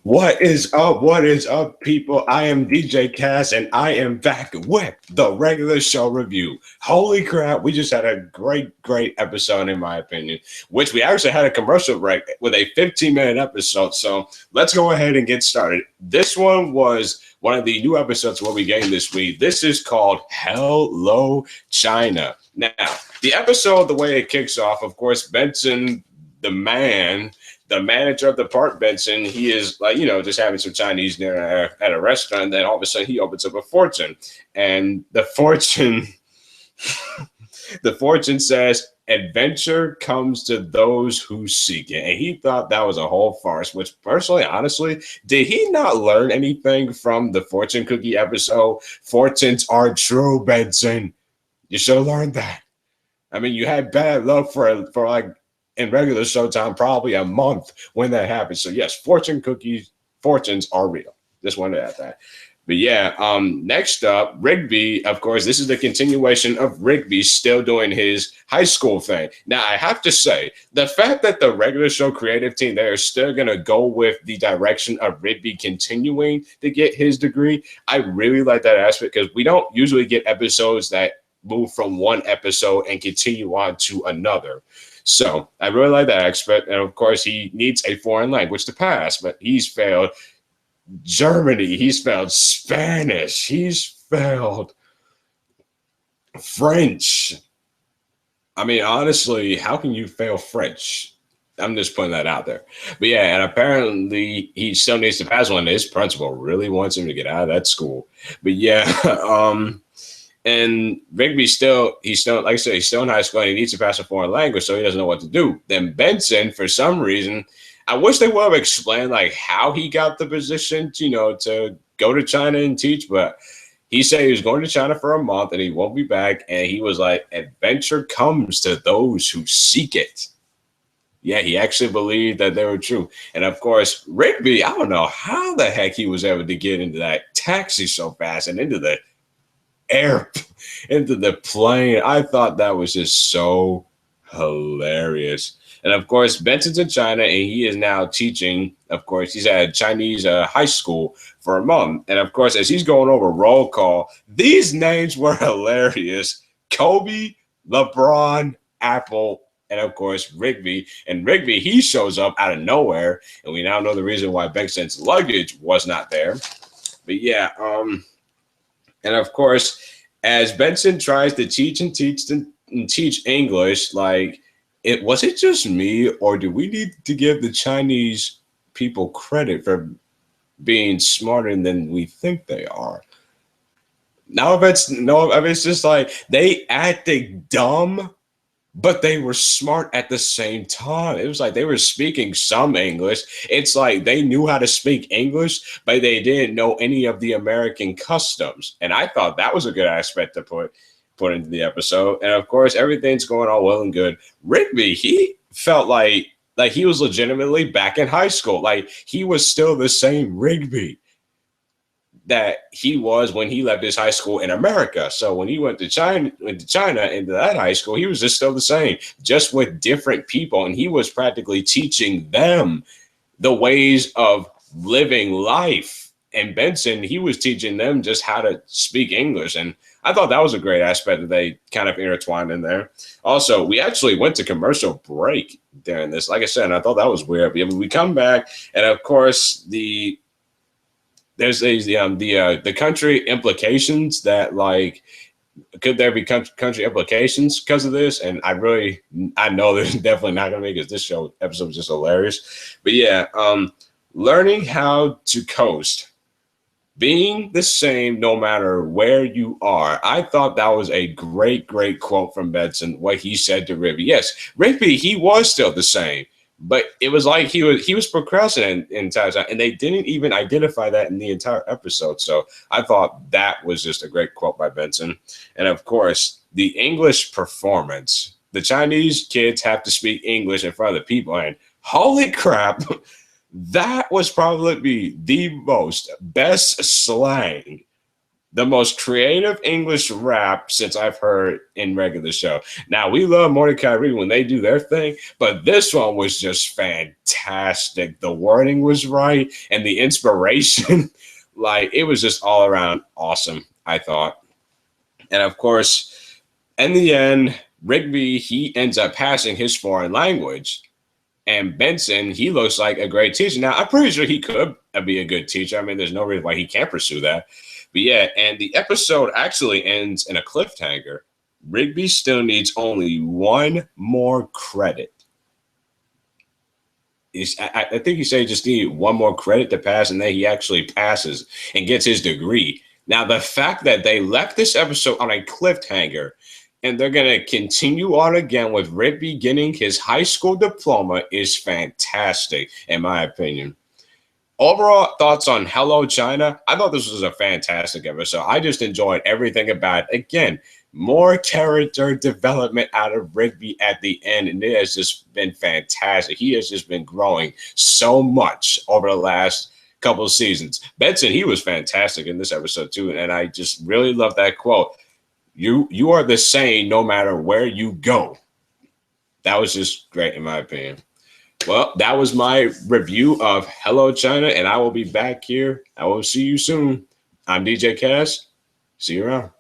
What is up? What is up, people? I am DJ Cass, and I am back with the regular show review. Holy crap, we just had a great episode, in my opinion, which we actually had a commercial break with a 15-minute episode. So let's go ahead and get started. This one was one of the new episodes where we gained this week. This is called Hello China. Now, the episode, the way it kicks off, of course, Benson, the manager of the park, Benson, he is like, just having some Chinese dinner at a restaurant. And then all of a sudden he opens up a fortune. And the fortune, the fortune says, adventure comes to those who seek it. And he thought that was a whole farce, which personally, honestly, did he not learn anything from the fortune cookie episode? Fortunes are true, Benson. You should have learned that. I mean, you had bad luck for like, in regular showtime, probably a month when that happens. So yes, fortunes are real. Just wanted to add that. But yeah, next up, Rigby. Of course, this is the continuation of Rigby still doing his high school thing. Now, I have to say, the fact that the regular show creative team, they are still going to go with the direction of Rigby continuing to get his degree, I really like that aspect because we don't usually get episodes that move from one episode and continue on to another. So I really like that aspect. And of course, he needs a foreign language to pass, but he's failed Germany. He's failed Spanish. He's failed French. I mean, honestly, how can you fail French? I'm just putting that out there. But yeah, and apparently he still needs to pass one. His principal really wants him to get out of that school. But yeah, and Rigby's he's still, like I said, he's still in high school and he needs to pass a foreign language, so he doesn't know what to do. Then Benson, for some reason, I wish they would have explained like how he got the position, to go to China and teach, but he said he was going to China for a month and he won't be back. And he was like, adventure comes to those who seek it. Yeah, he actually believed that they were true. And of course, Rigby, I don't know how the heck he was able to get into that taxi so fast and into the plane. I thought that was just so hilarious. And of course, Benson's in China and he is now teaching. Of course, he's at a Chinese high school for a month. And of course, as he's going over roll call, these names were hilarious. Kobe, LeBron, Apple, and of course, Rigby. And Rigby, he shows up out of nowhere. And we now know the reason why Benson's luggage was not there. But yeah, and of course, as Benson tries to teach English, like, was it just me, or do we need to give the Chinese people credit for being smarter than we think they are? It's just like they acted dumb, but they were smart at the same time. It was like they were speaking some English. It's like they knew how to speak English, but they didn't know any of the American customs. And I thought that was a good aspect to put into the episode. And of course, everything's going all well and good. Rigby, he felt like he was legitimately back in high school. Like he was still the same Rigby that he was when he left his high school in America. So when he went to China into that high school, he was just still the same, just with different people. And he was practically teaching them the ways of living life. And Benson, he was teaching them just how to speak English. And I thought that was a great aspect that they kind of intertwined in there. Also, we actually went to commercial break during this. Like I said, I thought that was weird. But we come back, and of course, there's the country implications that, like, could there be country implications because of this? And I know there's definitely not going to be, because this episode was just hilarious. But yeah, learning how to coast, being the same no matter where you are. I thought that was a great quote from Benson, what he said to Rigby. Yes, Rigby, he was still the same. But it was like he was procrastinating in entire time, and they didn't even identify that in the entire episode. So I thought that was just a great quote by Benson. And of course, the English performance. The Chinese kids have to speak English in front of the people, and holy crap, that was probably the best slang The most creative English rap since I've heard in regular show. Now we love Mordecai Rigby when they do their thing, but this one was just fantastic. The wording was right and the inspiration, like it was just all around awesome, I thought. And of course, in the end, Rigby he ends up passing his foreign language. And Benson, he looks like a great teacher. Now, I'm pretty sure he could be a good teacher. I mean, there's no reason why he can't pursue that. But yeah, and the episode actually ends in a cliffhanger. Rigby still needs only one more credit. I think he said he just needed one more credit to pass, and then he actually passes and gets his degree. Now, the fact that they left this episode on a cliffhanger and they're going to continue on again with Rigby getting his high school diploma is fantastic, in my opinion. Overall thoughts on Hello China? I thought this was a fantastic episode. I just enjoyed everything about it. Again, more character development out of Rigby at the end, and it has just been fantastic. He has just been growing so much over the last couple of seasons. Benson, he was fantastic in this episode too, and I just really love that quote. You are the same no matter where you go. That was just great in my opinion. Well, that was my review of Hello China, and I will be back here. I will see you soon. I'm DJ Cass. See you around.